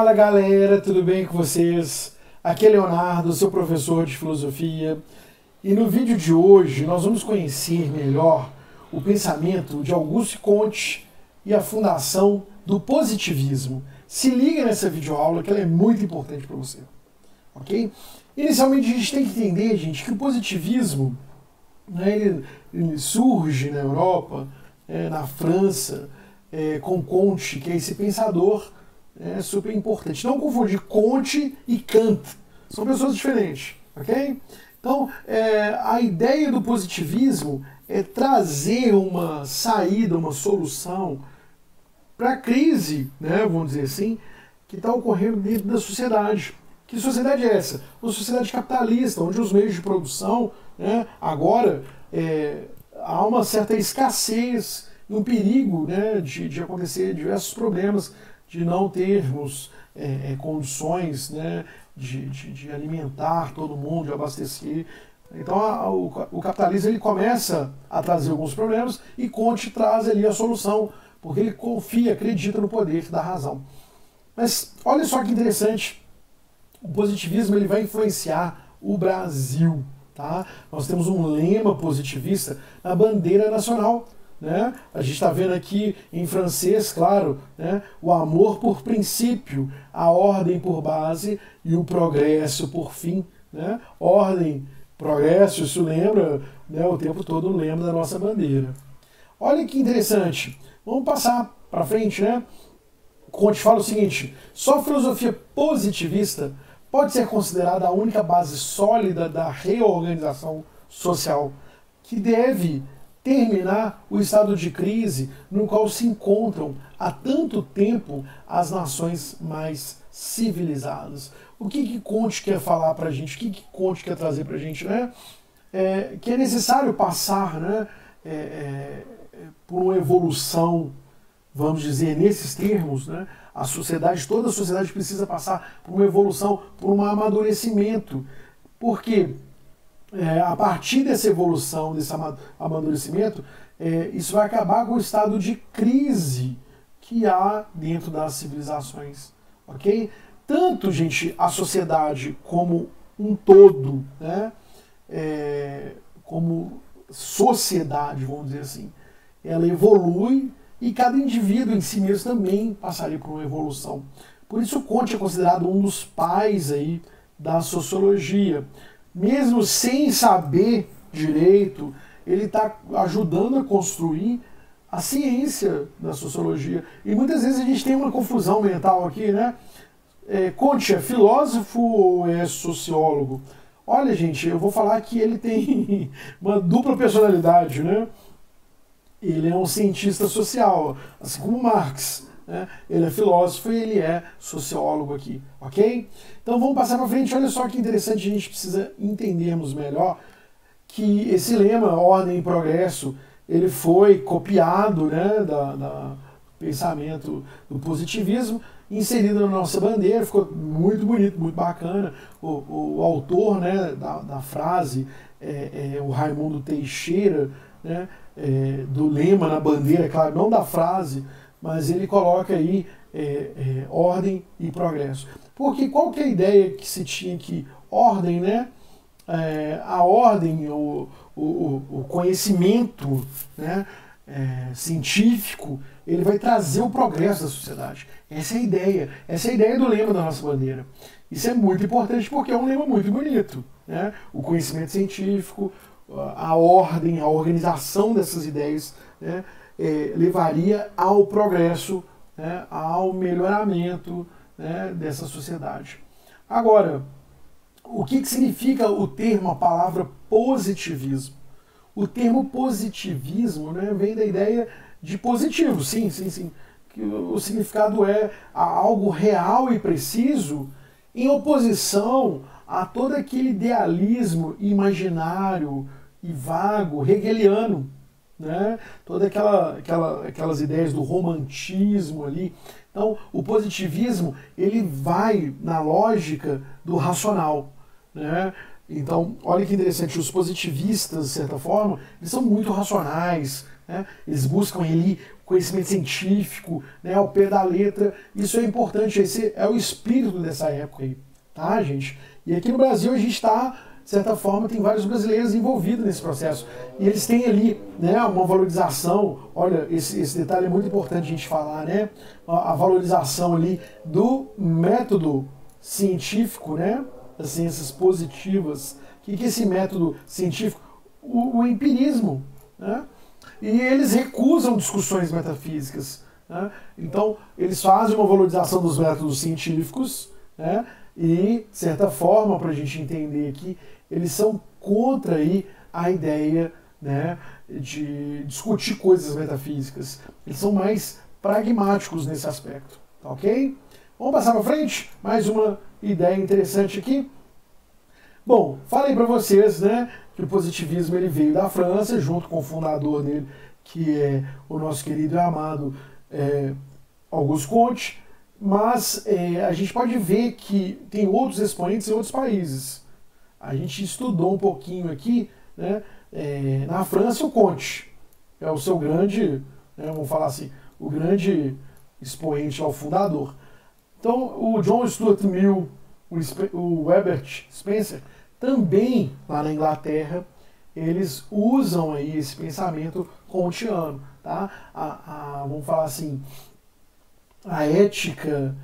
Fala galera, tudo bem com vocês? Aqui é Leonardo, seu professor de filosofia, e no vídeo de hoje nós vamos conhecer melhor o pensamento de Auguste Comte e a fundação do positivismo. Se liga nessa videoaula que ela é muito importante para você, ok? Inicialmente a gente tem que entender, gente, que o positivismo, né, ele surge na Europa, na França, com Comte, que é esse pensador super importante. Não confundir Comte e Kant, são pessoas diferentes, ok? Então, a ideia do positivismo é trazer uma saída, uma solução para a crise, né, vamos dizer assim, que está ocorrendo dentro da sociedade. Que sociedade é essa? Uma sociedade capitalista, onde os meios de produção, né, agora há uma certa escassez, um perigo, né, de acontecer diversos problemas, de não termos condições, né, de alimentar todo mundo, de abastecer. Então o capitalismo ele começa a trazer alguns problemas e Comte traz ali a solução, porque ele confia, acredita no poder da razão. Mas olha só que interessante, o positivismo ele vai influenciar o Brasil. Tá? Nós temos um lema positivista na bandeira nacional. Né? A gente está vendo aqui em francês, claro, né? O amor por princípio, a ordem por base e o progresso por fim. Né? Ordem, progresso, isso lembra, né, o tempo todo o lema da nossa bandeira. Olha que interessante, vamos passar para frente, né? Comte fala o seguinte: só a filosofia positivista pode ser considerada a única base sólida da reorganização social, que deve terminar o estado de crise no qual se encontram há tanto tempo as nações mais civilizadas. O que Comte quer falar para a gente? O que Comte quer trazer para a gente? Né? Que é necessário passar, né, por uma evolução, vamos dizer, nesses termos, né? A sociedade, toda a sociedade precisa passar por uma evolução, por um amadurecimento. Por quê? A partir dessa evolução, desse amadurecimento, isso vai acabar com o estado de crise que há dentro das civilizações, ok? Tanto, gente, a sociedade como um todo, né, como sociedade, vamos dizer assim, ela evolui e cada indivíduo em si mesmo também passaria por uma evolução. Por isso Comte é considerado um dos pais aí da sociologia. Mesmo sem saber direito, ele está ajudando a construir a ciência da sociologia. E muitas vezes a gente tem uma confusão mental aqui, né? Comte é filósofo ou é sociólogo? Olha, gente, eu vou falar que ele tem uma dupla personalidade, né? Ele é um cientista social, assim como Marx. Né? Ele é filósofo e ele é sociólogo aqui, ok? Então vamos passar para frente. Olha só que interessante, a gente precisa entendermos melhor que esse lema, ordem e progresso, ele foi copiado, né, do pensamento do positivismo, inserido na nossa bandeira, ficou muito bonito, muito bacana. O autor, né, da frase é o Raimundo Teixeira, né, do lema na bandeira, claro, não da frase, mas ele coloca aí ordem e progresso. Porque qual que é a ideia que se tinha que ordem, né? A ordem, o conhecimento, né, científico, ele vai trazer o progresso da sociedade. Essa é a ideia do lema da nossa bandeira. Isso é muito importante porque é um lema muito bonito. Né? O conhecimento científico, a ordem, a organização dessas ideias, né, levaria ao progresso, né, ao melhoramento, né, dessa sociedade. Agora, o que significa o termo, a palavra positivismo? O termo positivismo, né, vem da ideia de positivo, sim. Que o significado é algo real e preciso em oposição a todo aquele idealismo imaginário e vago, hegeliano, né? Todas aquelas ideias do romantismo ali. Então, o positivismo ele vai na lógica do racional, né? Então, olha que interessante, os positivistas, de certa forma, eles são muito racionais, né? Eles buscam ali conhecimento científico, né, ao pé da letra. Isso é importante, esse é o espírito dessa época aí, tá, gente? E aqui no Brasil a gente está, de certa forma, tem vários brasileiros envolvidos nesse processo. E eles têm ali, né, uma valorização, olha, esse detalhe é muito importante a gente falar, né? A valorização ali do método científico, né? Das ciências positivas. O que é esse método científico? O empirismo, né? E eles recusam discussões metafísicas, né? Então, eles fazem uma valorização dos métodos científicos, né? E, de certa forma, para a gente entender aqui, eles são contra aí a ideia, né, de discutir coisas metafísicas. Eles são mais pragmáticos nesse aspecto, tá ok? Vamos passar para frente? Mais uma ideia interessante aqui. Bom, falei para vocês, né, que o positivismo ele veio da França, junto com o fundador dele, que é o nosso querido e amado Auguste Comte, mas a gente pode ver que tem outros expoentes em outros países. A gente estudou um pouquinho aqui, né, na França o Comte é o seu grande, né, vamos falar assim, o grande expoente, o fundador. Então, o John Stuart Mill, o Herbert Spencer, também lá na Inglaterra, eles usam aí esse pensamento kantiano, tá? Vamos falar assim, a ética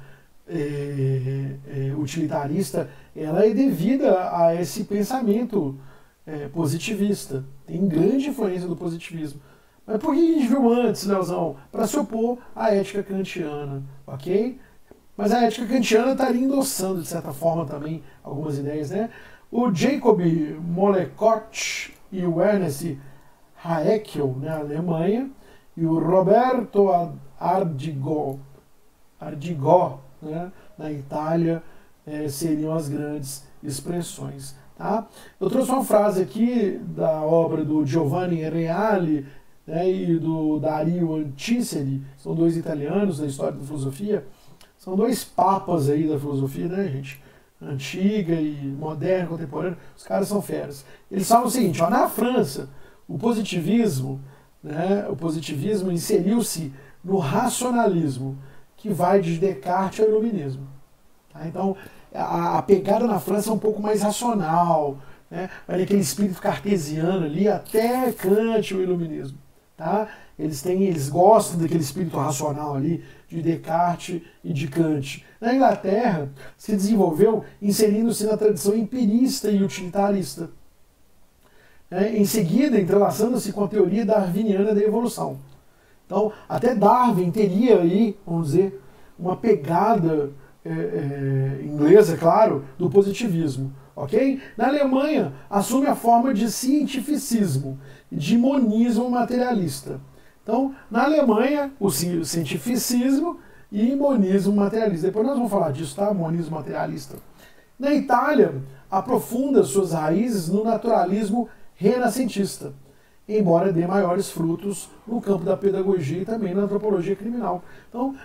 utilitarista, ela é devida a esse pensamento positivista. Tem grande influência do positivismo. Mas por que a gente viu antes, Leozão? Para se opor à ética kantiana, ok? Mas a ética kantiana está ali endossando, de certa forma, também algumas ideias, né? O Jacob Molecourt e o Ernest Haeckel, na Alemanha, e o Roberto Ardigò, né, na Itália, seriam as grandes expressões. Tá? Eu trouxe uma frase aqui da obra do Giovanni Reale, né, e do Dario Antiseri, são dois italianos da história da filosofia, são dois papas aí da filosofia, né, gente? Antiga e moderna, contemporânea, os caras são feras. Eles falam o seguinte, ó, na França, o positivismo, né, inseriu-se no racionalismo, que vai de Descartes ao iluminismo. Tá? Então, a pegada na França é um pouco mais racional, né? Vai aquele espírito cartesiano ali até Kant e o iluminismo. Tá? Eles gostam daquele espírito racional ali, de Descartes e de Kant. Na Inglaterra, se desenvolveu inserindo-se na tradição empirista e utilitarista. Em seguida, entrelaçando-se com a teoria darwiniana da evolução. Então, até Darwin teria aí, vamos dizer, uma pegada inglesa, claro, do positivismo. Okay? Na Alemanha, assume a forma de cientificismo, de monismo materialista. Então, na Alemanha, o cientificismo e monismo materialista. Depois nós vamos falar disso, tá? Monismo materialista. Na Itália, aprofunda suas raízes no naturalismo renascentista, embora dê maiores frutos no campo da pedagogia e também na antropologia criminal. Então,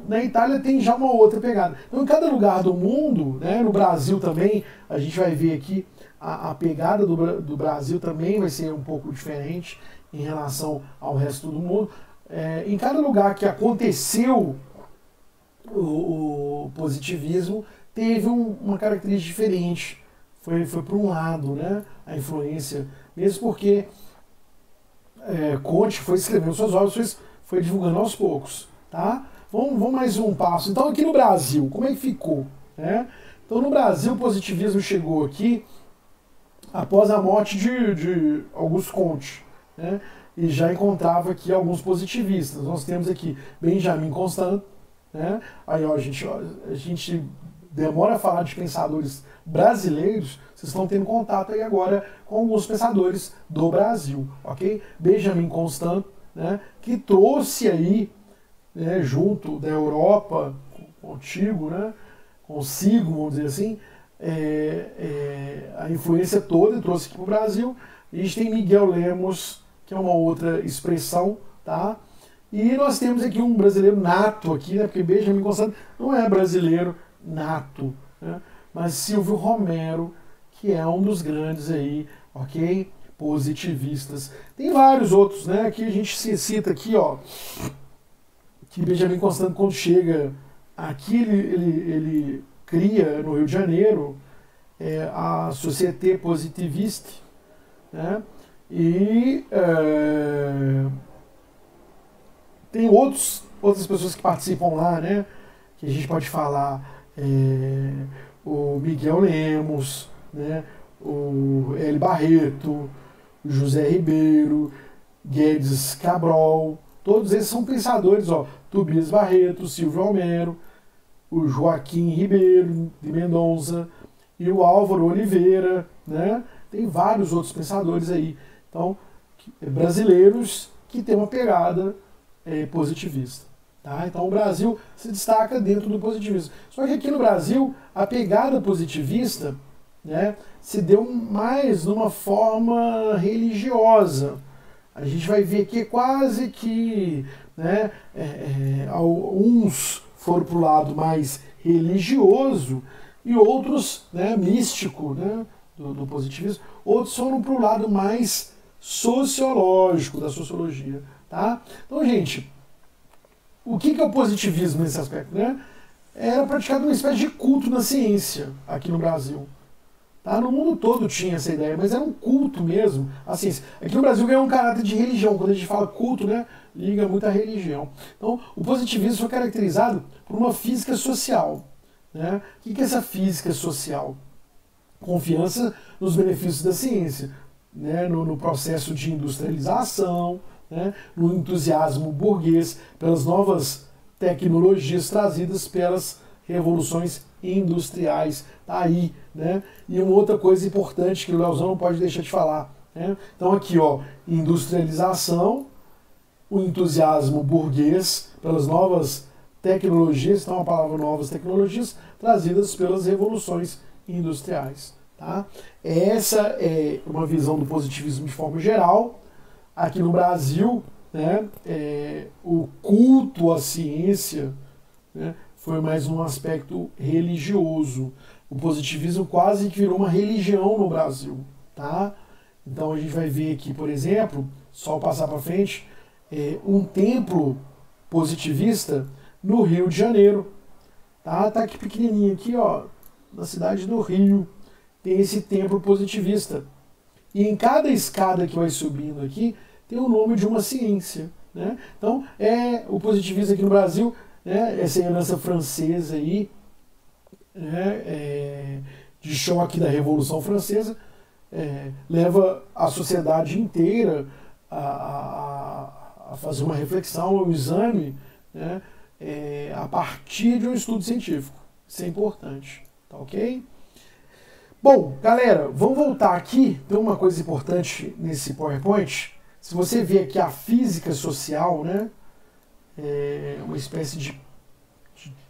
na Itália tem já uma outra pegada. Então, em cada lugar do mundo, né, no Brasil também, a gente vai ver aqui a pegada do Brasil também vai ser um pouco diferente em relação ao resto do mundo. Em cada lugar que aconteceu o positivismo, teve uma característica diferente. Foi para um lado, né, a influência, mesmo porque Comte foi escrevendo suas obras, foi divulgando aos poucos. Tá? Vamos mais um passo. Então, aqui no Brasil, como é que ficou? Né? Então, no Brasil, o positivismo chegou aqui após a morte de Auguste Comte, né? E já encontrava aqui alguns positivistas. Nós temos aqui Benjamin Constant, né? Aí, ó, a gente demora a falar de pensadores brasileiros, vocês estão tendo contato aí agora com alguns pensadores do Brasil, ok? Benjamin Constant, né, que trouxe aí, né, junto da Europa, consigo, vamos dizer assim, a influência toda, e trouxe aqui para o Brasil. A gente tem Miguel Lemos, que é uma outra expressão, tá? E nós temos aqui um brasileiro nato aqui, né, porque Benjamin Constant não é brasileiro nato, né? Mas Silvio Romero, que é um dos grandes aí, ok? Positivistas. Tem vários outros, né? Aqui a gente se cita aqui, ó, que Benjamin Constant, quando chega aqui, ele cria no Rio de Janeiro a Société Positiviste, né? E tem outras pessoas que participam lá, né? Que a gente pode falar o Miguel Lemos, né? O L. Barreto, o José Ribeiro, Guedes Cabral, todos esses são pensadores, ó, Tobias Barreto, Silvio Almero, o Joaquim Ribeiro de Mendonça e o Álvaro Oliveira, né? Tem vários outros pensadores aí, então, brasileiros que têm uma pegada positivista. Tá? Então o Brasil se destaca dentro do positivismo. Só que aqui no Brasil, a pegada positivista, né, se deu mais numa forma religiosa. A gente vai ver que quase que, né, uns foram para o lado mais religioso e outros, né, místico, né, do positivismo, outros foram para o lado mais sociológico, da sociologia. Tá? Então, gente, o que é o positivismo nesse aspecto? Né? Era praticado uma espécie de culto na ciência aqui no Brasil. Tá? No mundo todo tinha essa ideia, mas era um culto mesmo. A ciência. Aqui no Brasil ganhou um caráter de religião. Quando a gente fala culto, né, liga muito à religião. Então, o positivismo foi caracterizado por uma física social. Né? O que é essa física social? Confiança nos benefícios da ciência, né? no processo de industrialização, né, no entusiasmo burguês pelas novas tecnologias trazidas pelas revoluções industriais. Tá aí, né? E uma outra coisa importante que o Leozão não pode deixar de falar. Né? Então aqui, ó, industrialização, o entusiasmo burguês pelas novas tecnologias, então a palavra novas tecnologias trazidas pelas revoluções industriais. Tá? Essa é uma visão do positivismo de forma geral. Aqui no Brasil, né, o culto à ciência, né, foi mais um aspecto religioso. O positivismo quase que virou uma religião no Brasil. Tá? Então a gente vai ver aqui, por exemplo, só passar para frente, um templo positivista no Rio de Janeiro. Tá aqui pequenininho, aqui, ó, na cidade do Rio, tem esse templo positivista. E em cada escada que vai subindo aqui, tem o nome de uma ciência. Né? Então, o positivismo aqui no Brasil, né, essa herança francesa aí, né, de choque da Revolução Francesa, leva a sociedade inteira a fazer uma reflexão, um exame, né, a partir de um estudo científico. Isso é importante. Tá ok? Bom, galera, vamos voltar aqui. Tem uma coisa importante nesse PowerPoint. Se você vê aqui a física social, né, uma espécie de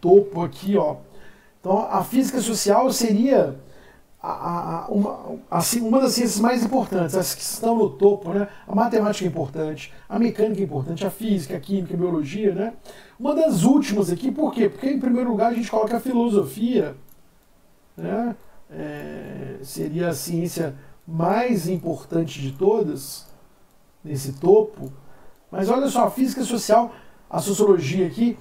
topo aqui, ó. Então, a física social seria uma das ciências mais importantes, as que estão no topo, né? A matemática é importante, a mecânica é importante, a física, a química, a biologia, né? Uma das últimas aqui, por quê? Porque, em primeiro lugar, a gente coloca a filosofia, né? Seria a ciência mais importante de todas, nesse topo. Mas olha só, a física social, a sociologia aqui,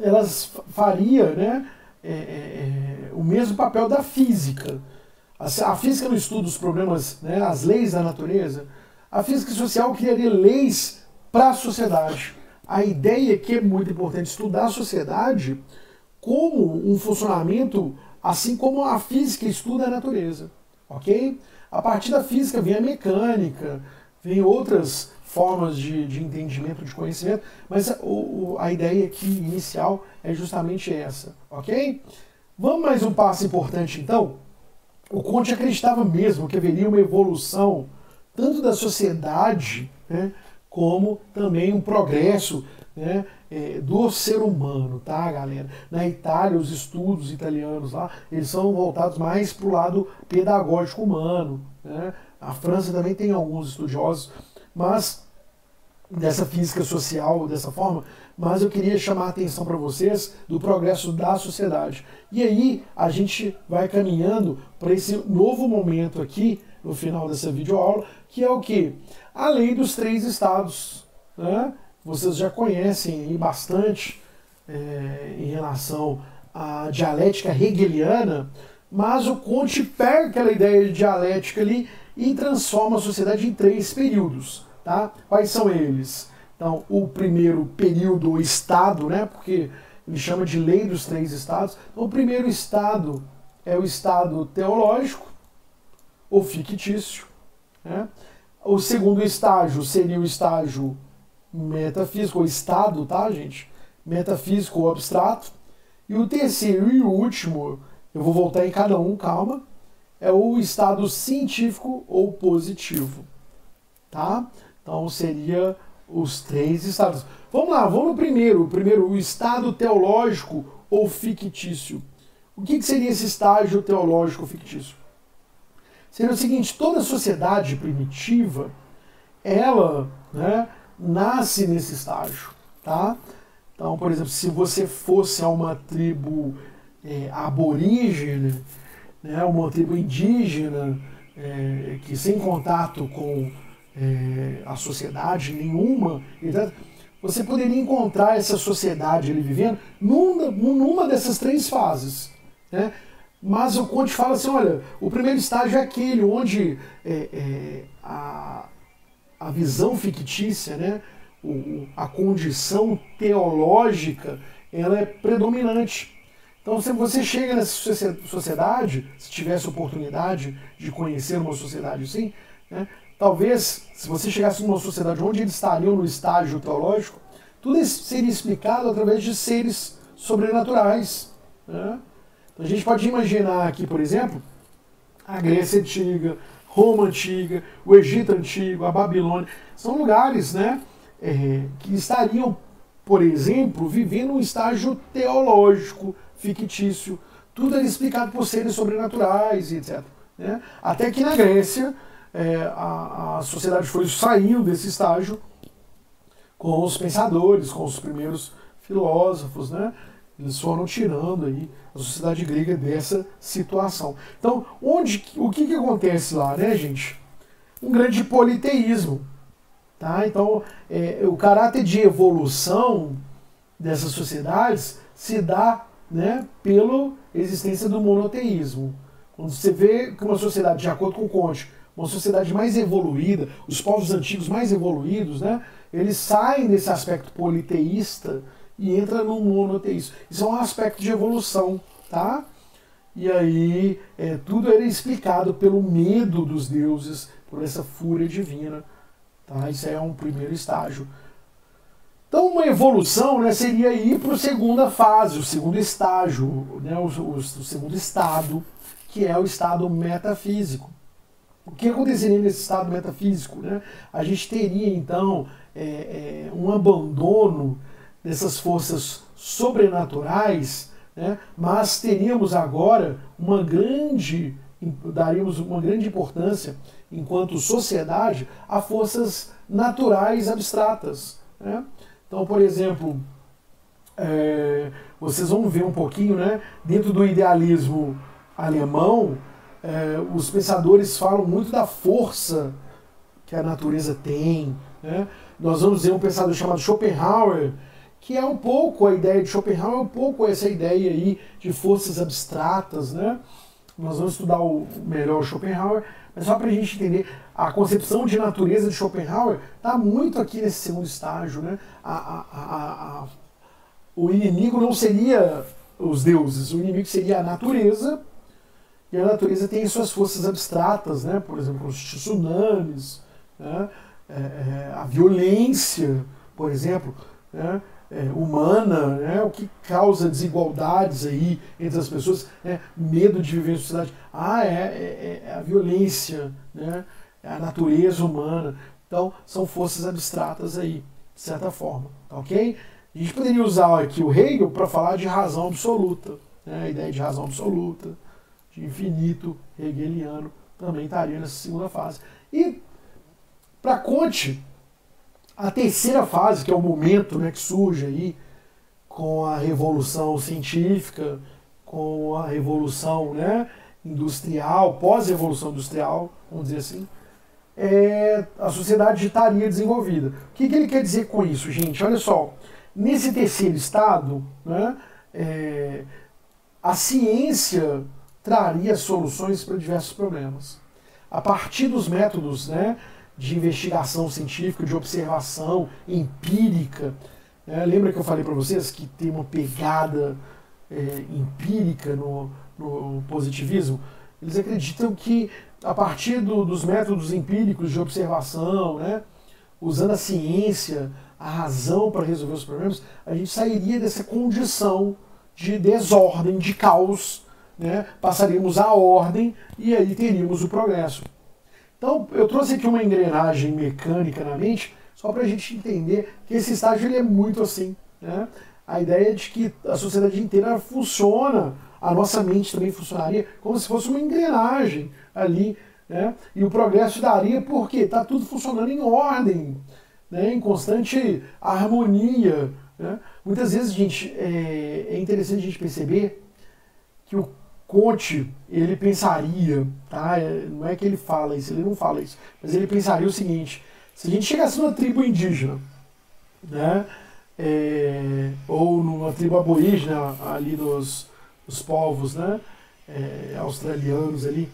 elas faria, né, o mesmo papel da física. A física não estuda os problemas, né, as leis da natureza. A física social criaria leis para a sociedade. A ideia é que é muito importante estudar a sociedade como um funcionamento, assim como a física estuda a natureza. Ok? A partir da física vem a mecânica, vem outras formas de entendimento, de conhecimento, mas a ideia aqui inicial é justamente essa, ok? Vamos mais um passo importante então? O Comte acreditava mesmo que haveria uma evolução tanto da sociedade, né, como também um progresso, né, do ser humano, tá, galera? Na Itália, os estudos italianos lá, eles são voltados mais para o lado pedagógico humano, né? A França também tem alguns estudiosos, mas dessa física social dessa forma, mas eu queria chamar a atenção para vocês do progresso da sociedade. E aí a gente vai caminhando para esse novo momento aqui, no final dessa videoaula, que é o quê? A lei dos três estados. Né? Vocês já conhecem aí bastante em relação à dialética hegeliana, mas o Comte pega aquela ideia de dialética ali e transforma a sociedade em três períodos. Tá? Quais são eles? Então, o primeiro período, o Estado, né? Porque ele chama de lei dos três estados. Então, o primeiro estado é o estado teológico ou fictício. Né? O segundo estágio seria o estágio metafísico, ou estado, tá, gente? Metafísico ou abstrato. E o terceiro e o último, eu vou voltar em cada um, calma, é o estado científico ou positivo. Tá? Então, seria os três estados. Vamos lá, vamos no primeiro. O primeiro, o estado teológico ou fictício. O que seria esse estágio teológico fictício? Seria o seguinte, toda sociedade primitiva, ela, né, nasce nesse estágio. Tá? Então, por exemplo, se você fosse a uma tribo aborígene, né, uma tribo indígena, que sem contato com a sociedade nenhuma, você poderia encontrar essa sociedade ali vivendo numa dessas três fases. Né? Mas o Comte fala assim, olha, o primeiro estágio é aquele onde a visão fictícia, né, a condição teológica, ela é predominante. Então, se você chega nessa sociedade, se tivesse oportunidade de conhecer uma sociedade assim, né, talvez, se você chegasse numa sociedade onde eles estariam no estágio teológico, tudo isso seria explicado através de seres sobrenaturais. Né? Então, a gente pode imaginar aqui, por exemplo, a Grécia Antiga, Roma Antiga, o Egito Antigo, a Babilônia. São lugares, né, que estariam, por exemplo, vivendo um estágio teológico, fictício. Tudo era explicado por seres sobrenaturais, etc. Né? Até que na Grécia, a sociedade foi saindo desse estágio com os pensadores, com os primeiros filósofos, né? Eles foram tirando aí a sociedade grega dessa situação. Então, o que acontece lá, né, gente? Um grande politeísmo. Tá? Então, o caráter de evolução dessas sociedades se dá, né, pela existência do monoteísmo. Quando você vê que uma sociedade, de acordo com o Comte, uma sociedade mais evoluída, os povos antigos mais evoluídos, né, eles saem desse aspecto politeísta e entram no monoteísmo. Isso é um aspecto de evolução, tá? E aí tudo era explicado pelo medo dos deuses, por essa fúria divina. Tá? Isso é um primeiro estágio. Então, uma evolução, né, seria ir para a segunda fase, o segundo estágio, né, o segundo estado, que é o estado metafísico. O que aconteceria nesse estado metafísico? Né? A gente teria, então, um abandono dessas forças sobrenaturais, né? Mas teríamos agora daríamos uma grande importância, enquanto sociedade, a forças naturais abstratas. Né? Então, por exemplo, vocês vão ver um pouquinho, né, dentro do idealismo alemão, os pensadores falam muito da força que a natureza tem. Né? Nós vamos ver um pensador chamado Schopenhauer, que é um pouco a ideia de Schopenhauer, é um pouco essa ideia aí de forças abstratas. Né? Nós vamos estudar melhor o Schopenhauer, mas só para a gente entender, a concepção de natureza de Schopenhauer está muito aqui nesse segundo estágio. Né? O inimigo não seria os deuses, o inimigo seria a natureza, e a natureza tem suas forças abstratas, né? Por exemplo, os tsunamis, né? A violência, por exemplo, né? Humana, né? O que causa desigualdades aí entre as pessoas, né? Medo de viver em sociedade. É a violência, né? É a natureza humana. Então, são forças abstratas aí, de certa forma, tá ok? A gente poderia usar aqui o Hegel para falar de razão absoluta, né? A ideia de razão absoluta, de infinito hegeliano, também estaria nessa segunda fase. E, para Comte, A terceira fase, que é o momento, né, que surge aí com a revolução científica, com a revolução, né, industrial, pós-revolução industrial, vamos dizer assim, a sociedade estaria desenvolvida. O que ele quer dizer com isso, gente? Olha só, nesse terceiro estado, né, a ciência traria soluções para diversos problemas. A partir dos métodos, né, de investigação científica, de observação empírica, né, lembra que eu falei para vocês que tem uma pegada empírica no positivismo? Eles acreditam que a partir dos métodos empíricos de observação, né, usando a ciência, a razão para resolver os problemas, a gente sairia dessa condição de desordem, de caos, né, passaríamos à ordem e aí teríamos o progresso. Então, eu trouxe aqui uma engrenagem mecânica na mente, só para a gente entender que esse estágio ele é muito assim, né? A ideia de que a sociedade inteira funciona, a nossa mente também funcionaria como se fosse uma engrenagem ali, né? E o progresso daria porque está tudo funcionando em ordem, né? Em constante harmonia, né? Muitas vezes, gente, é interessante a gente perceber que o Comte, ele pensaria, tá? Não é que ele fala isso, ele não fala isso, mas ele pensaria o seguinte: se a gente chegasse numa tribo indígena, né, ou numa tribo aborígena ali dos povos, né, australianos ali,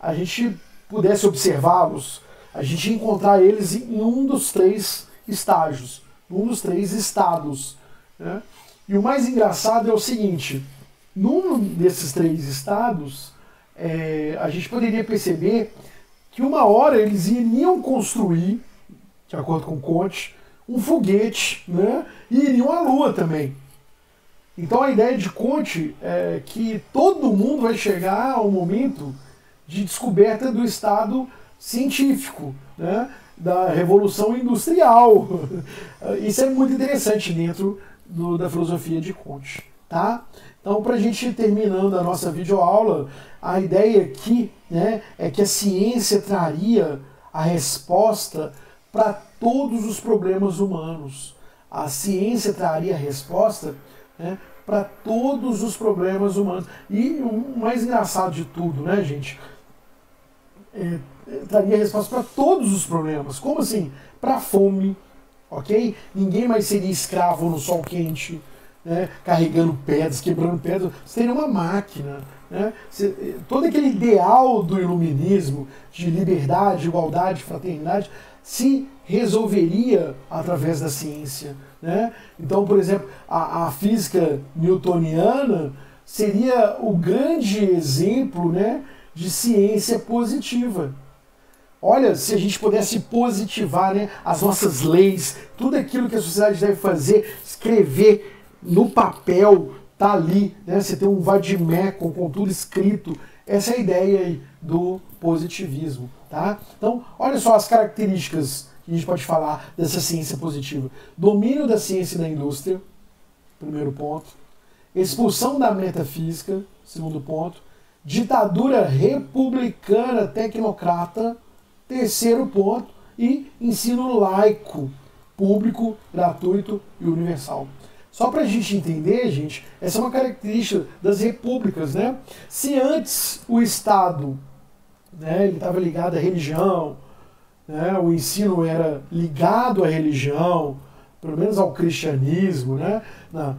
a gente pudesse observá-los, a gente ia encontrar eles em um dos três estágios, um dos três estados, né? E o mais engraçado é o seguinte: num desses três estados, a gente poderia perceber que uma hora eles iriam construir, de acordo com Comte, um foguete, né, e iriam à Lua também. Então a ideia de Comte é que todo mundo vai chegar ao momento de descoberta do estado científico, né, da Revolução Industrial. Isso é muito interessante dentro da filosofia de Comte. Tá? Então, para a gente ir terminando a nossa videoaula, a ideia aqui, né, é que a ciência traria a resposta para todos os problemas humanos. A ciência traria a resposta, né, para todos os problemas humanos. E o mais engraçado de tudo, né, gente, traria a resposta para todos os problemas. Como assim? Para a fome, ok? Ninguém mais seria escravo no sol quente, né, carregando pedras, quebrando pedras. Você teria uma máquina, né? Todo aquele ideal do iluminismo, de liberdade, igualdade, fraternidade, se resolveria através da ciência, né? Então, por exemplo, a física newtoniana seria o grande exemplo, né, de ciência positiva. Olha, se a gente pudesse positivar, né, as nossas leis, tudo aquilo que a sociedade deve fazer, escrever no papel, tá ali, né? Você tem um vade-mecum com tudo escrito. Essa é a ideia aí do positivismo, tá? Então, olha só as características que a gente pode falar dessa ciência positiva. Domínio da ciência e da indústria, primeiro ponto. Expulsão da metafísica, segundo ponto. Ditadura republicana tecnocrata, terceiro ponto. E ensino laico, público, gratuito e universal. Só para a gente entender, gente, essa é uma característica das repúblicas, né? Se antes o Estado, né, ele estava ligado à religião, né, o ensino era ligado à religião, pelo menos ao cristianismo, né,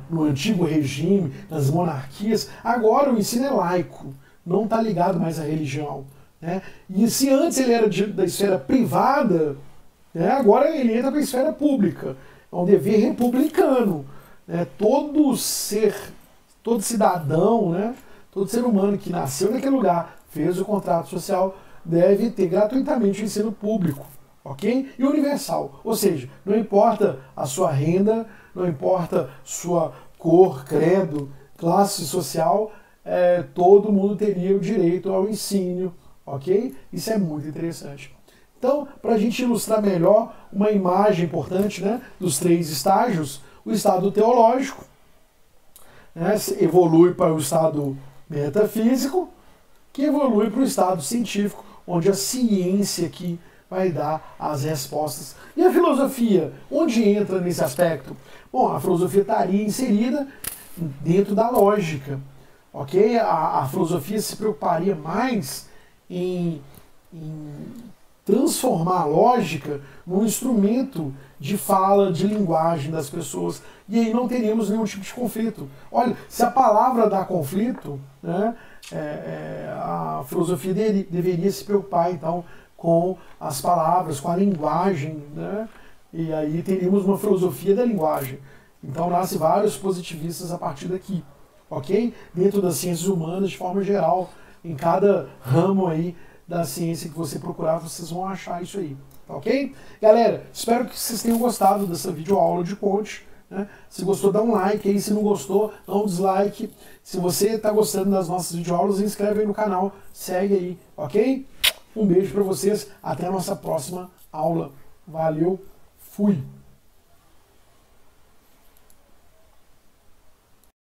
no antigo regime, nas monarquias, agora o ensino é laico, não está ligado mais à religião, né? E se antes ele era da esfera privada, né, agora ele entra para a esfera pública. É um dever republicano. Todo cidadão, né, todo ser humano que nasceu naquele lugar, fez o contrato social, deve ter gratuitamente o ensino público, ok? E universal, ou seja, não importa a sua renda, não importa sua cor, credo, classe social, todo mundo teria o direito ao ensino, ok? Isso é muito interessante. Então, para a gente ilustrar melhor uma imagem importante, né, dos três estágios, o estado teológico, né, evolui para o estado metafísico, que evolui para o estado científico, onde a ciência aqui vai dar as respostas. E a filosofia, onde entra nesse aspecto? Bom, a filosofia estaria inserida dentro da lógica, ok? A filosofia se preocuparia mais em transformar a lógica num instrumento de fala, de linguagem das pessoas. E aí não teríamos nenhum tipo de conflito. Olha, se a palavra dá conflito, né, a filosofia deveria se preocupar, então, com as palavras, com a linguagem, né, e aí teríamos uma filosofia da linguagem. Então nasce vários positivistas a partir daqui, ok? Dentro das ciências humanas, de forma geral, em cada ramo aí da ciência que você procurar, vocês vão achar isso aí, ok? Galera, espero que vocês tenham gostado dessa videoaula de Conte, né? Se gostou, dá um like aí, se não gostou, dá um dislike. Se você está gostando das nossas videoaulas, se inscreve aí no canal, segue aí, ok? Um beijo para vocês, até a nossa próxima aula. Valeu, fui!